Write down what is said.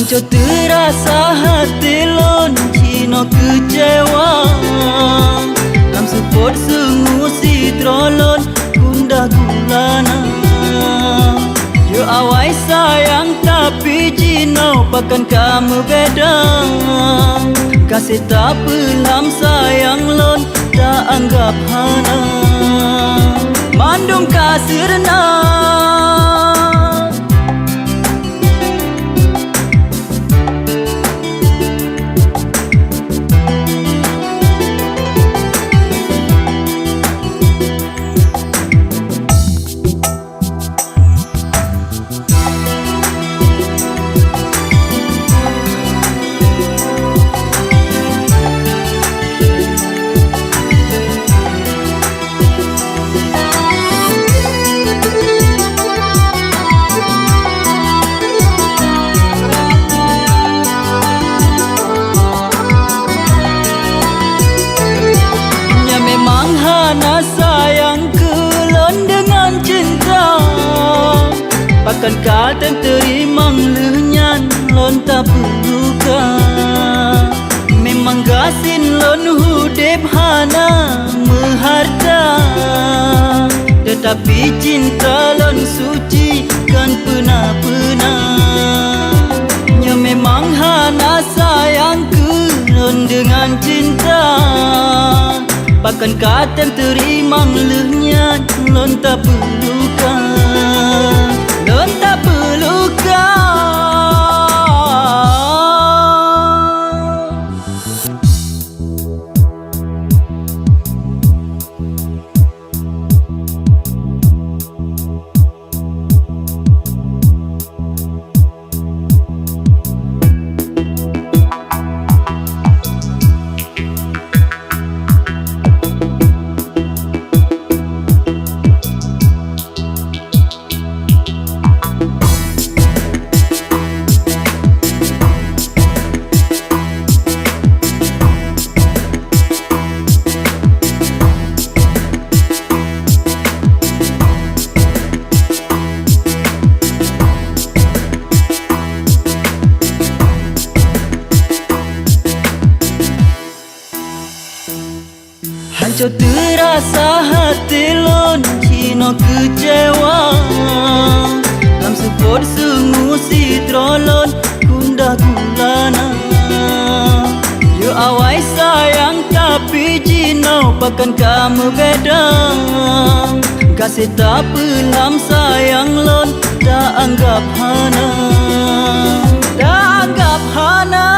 hancur terasa hati lon cino kecewa. Lam support sungu si trolon gundah gulana. Yo awai sayang tapi cino pakan kamu beda. Kasih tak pelam sayang lon tak anggap hana. Mandung kasih renang hana sayang kelon dengan cinta. Pakan kata terima lenyan lon tak perluka. Memang gasin lon hudep hana meharta. Tetapi cinta lon suci kan pernah-pernah. Nya memang hana sayang kelon dengan cinta. Pakan kata terima lehnya lon tak perlukan, lon tak perlukan. Hancur terasa hati lon cino kecewa. Lam support sungu si trolon gundah gulana. Yo awai sayang tapi cino pakan kamu beda. Kasih tak pelam sayang lon tak anggap hana, tak anggap hana.